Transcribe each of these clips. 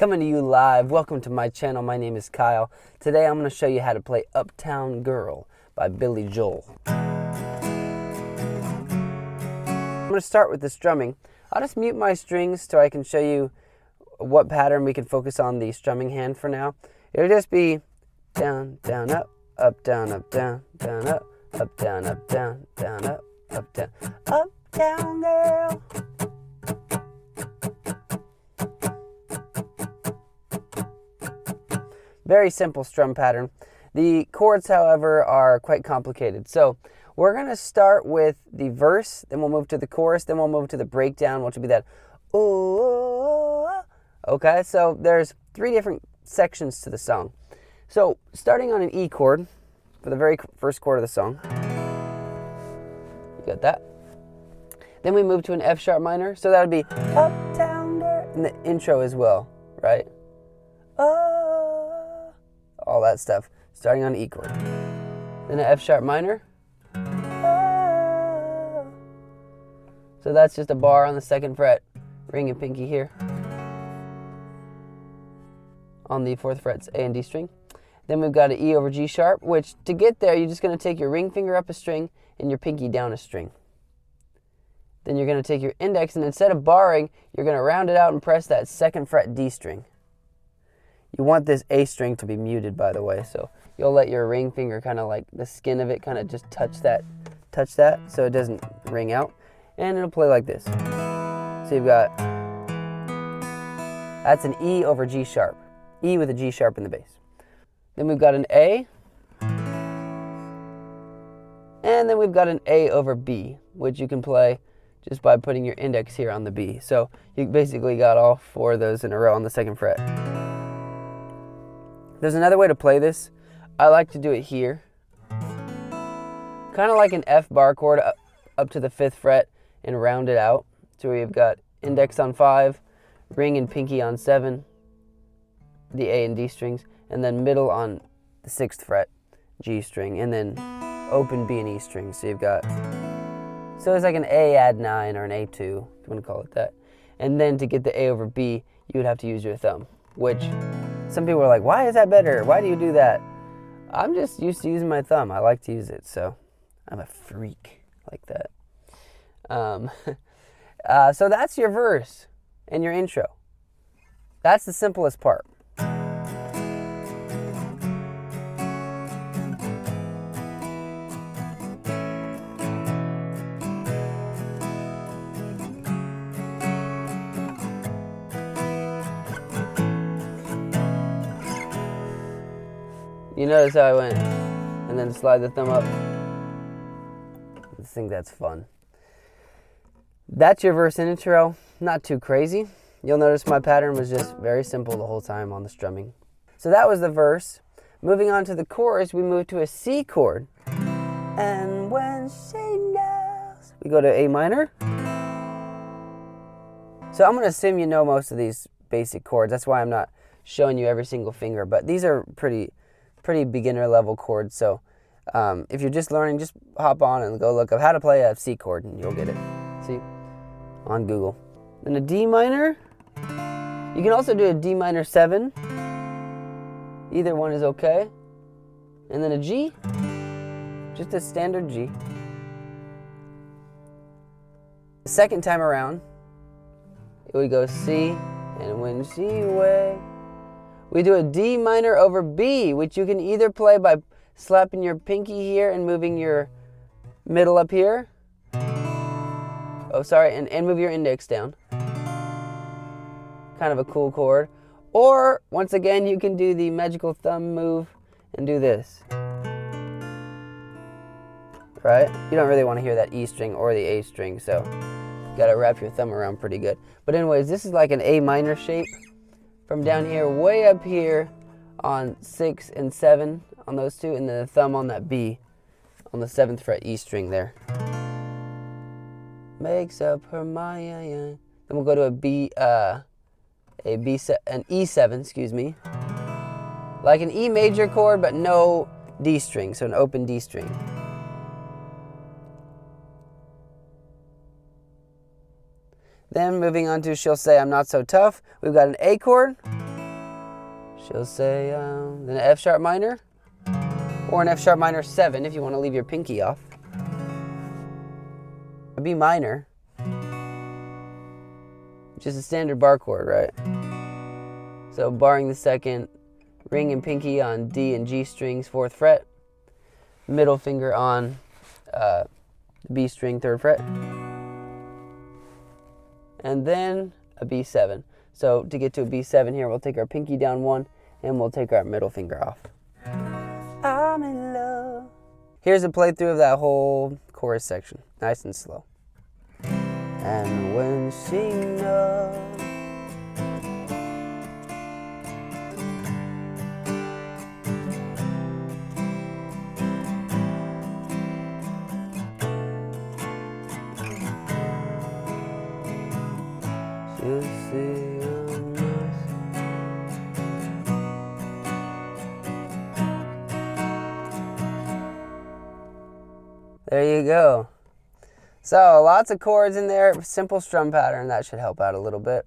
coming to you live. Welcome to my channel. My name is Kyle. Today I'm going to show you how to play Uptown Girl by Billy Joel. I'm going to start with the strumming. I'll just mute my strings so I can show you what pattern we can focus on the strumming hand for now. It'll just be down, down, up, down, down, up, down, down, down, up, down. Uptown Girl. Very simple strum pattern. The chords, however, are quite complicated. So we're going to start with the verse, then we'll move to the chorus, then we'll move to the breakdown, which will be that, oh, okay? So there's 3 different sections to the song. So starting on an E chord for the very first chord of the song. You got that? Then we move to an F sharp minor. So that would be Uptown Girl in the intro as well, right? Oh, all that stuff. Starting on an E chord. Then an F sharp minor. Oh. So that's just a bar on the 2nd fret, ring and pinky here. On the 4th fret's A and D string. Then we've got an E over G sharp, which to get there, you're just going to take your ring finger up a string and your pinky down a string. Then you're going to take your index, and instead of barring, you're going to round it out and press that 2nd fret D string. You want this A string to be muted, by the way, so you'll let your ring finger kind of like the skin of it kind of just touch that so it doesn't ring out, and it'll play like this. So you've got, that's an E over G sharp, E with a G sharp in the bass. Then we've got an A, and then we've got an A over B, which you can play just by putting your index here on the B. So you basically got all 4 of those in a row on the 2nd fret. There's another way to play this. I like to do it here. Kind of like an F bar chord up to the 5th fret and round it out. So we've got index on 5, ring and pinky on 7, the A and D strings, and then middle on the 6th fret, G string, and then open B and E strings. So you've got, so it's like an A add 9 or an A2, if you want to call it that. And then to get the A over B, you would have to use your thumb, which some people are like, why is that better? Why do you do that? I'm just used to using my thumb. I like to use it, so I'm a freak like that. So that's your verse and your intro. That's the simplest part. You notice how I went and then slide the thumb up. I think that's fun. That's your verse and intro. Not too crazy. You'll notice my pattern was just very simple the whole time on the strumming. So that was the verse. Moving on to the chorus, we move to a C chord. And when she knows, we go to A minor. So I'm going to assume you know most of these basic chords. That's why I'm not showing you every single finger. But these are pretty beginner level chords, so if you're just learning, just hop on and go look up how to play a C chord and you'll get it. See? On Google. Then a D minor. You can also do a D minor 7. Either one is okay. And then a G. Just a standard G. The second time around, we go C, and when she wakes, we do a D minor over B, which you can either play by slapping your pinky here and moving your middle up here. Oh, sorry, and move your index down. Kind of a cool chord. Or, once again, you can do the magical thumb move and do this. Right? You don't really want to hear that E string or the A string, so you gotta wrap your thumb around pretty good. But anyways, this is like an A minor shape. From down here, way up here on 6 and 7 on those 2, and then the thumb on that B on the 7th fret E string there. Makes up her mind. Then we'll go to an E7, excuse me. Like an E major chord, but no D string, so an open D string. Then moving on to She'll Say I'm Not So Tough, we've got an A chord, She'll say, then an F sharp minor, or an F sharp minor 7 if you want to leave your pinky off. A B minor, which is a standard bar chord, right? So barring the second, ring and pinky on D and G strings, 4th fret, middle finger on the B string, 3rd fret, and then a B7. So to get to a B7 here, we'll take our pinky down 1 and we'll take our middle finger off. I'm in love. Here's a playthrough of that whole chorus section, nice and slow. And when she knows she'll see There you go. So lots of chords in there, simple strum pattern, that should help out a little bit.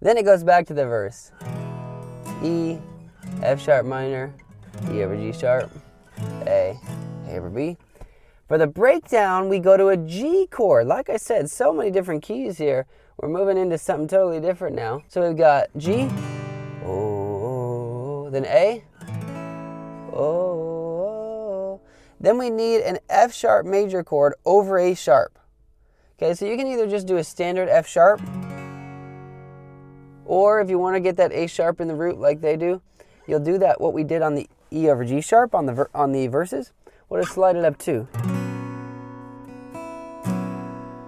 Then it goes back to the verse. E, F sharp minor, E over G sharp, A over B. For the breakdown, we go to a G chord. Like I said, so many different keys here. We're moving into something totally different now. So we've got G, oh, then A, oh. Then we need an F sharp major chord over A sharp. Okay, so you can either just do a standard F sharp, or if you want to get that A sharp in the root like they do, you'll do that what we did on the E over G sharp on the verses. We'll just slide it up 2.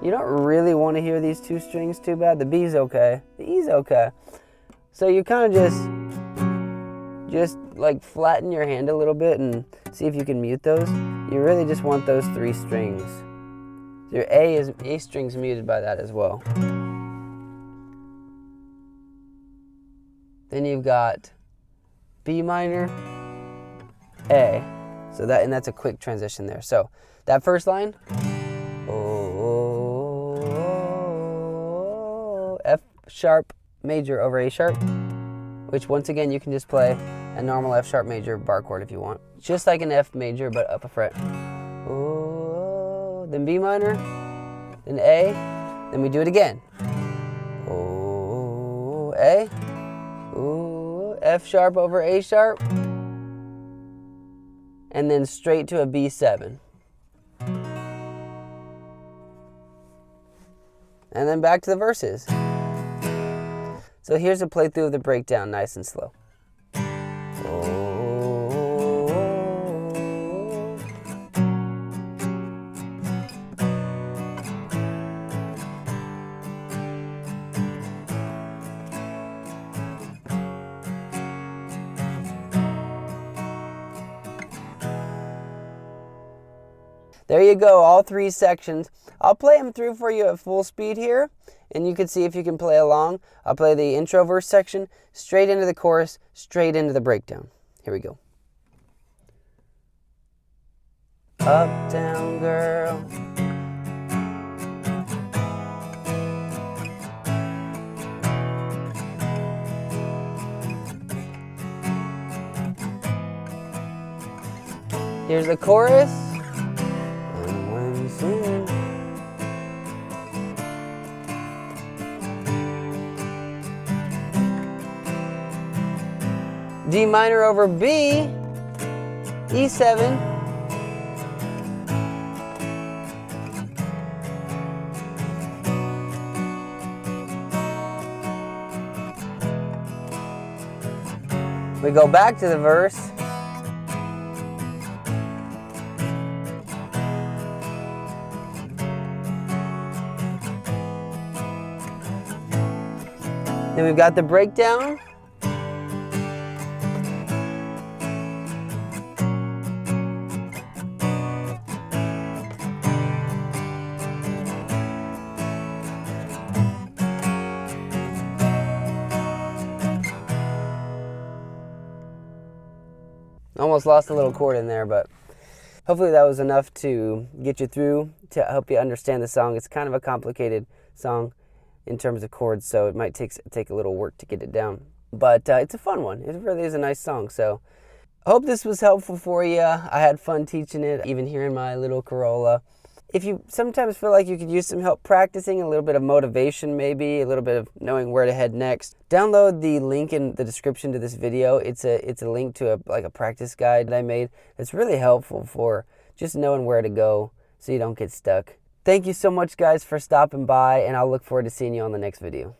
You don't really want to hear these 2 strings too bad. The B's okay, the E's okay. So you kind of just like flatten your hand a little bit and see if you can mute those. You really just want those 3 strings. Your A string's muted by that as well. Then you've got B minor, A. So that's a quick transition there. So that first line, oh, F sharp major over A sharp, which once again you can just play a normal F sharp major bar chord if you want. Just like an F major but up a fret. Oh, then B minor, then A, then we do it again. Oh, A, oh, F sharp over A sharp, and then straight to a B7. And then back to the verses. So here's a playthrough of the breakdown, nice and slow. There you go, all 3 sections. I'll play them through for you at full speed here, and you can see if you can play along. I'll play the intro verse section, straight into the chorus, straight into the breakdown. Here we go. Uptown girl, here's the chorus. D minor over B, E7, we go back to the verse. Then we've got the breakdown. Almost lost a little chord in there, but hopefully that was enough to get you through, to help you understand the song. It's kind of a complicated song in terms of chords, so it might take a little work to get it down. but it's a fun one. It really is a nice song. So I hope this was helpful for you. I had fun teaching it, even here in my little Corolla. If you sometimes feel like you could use some help practicing, a little bit of motivation maybe, a little bit of knowing where to head next, download the link in the description to this video. It's a link to a practice guide that I made. It's really helpful for just knowing where to go so you don't get stuck. Thank you so much, guys, for stopping by, and I'll look forward to seeing you on the next video.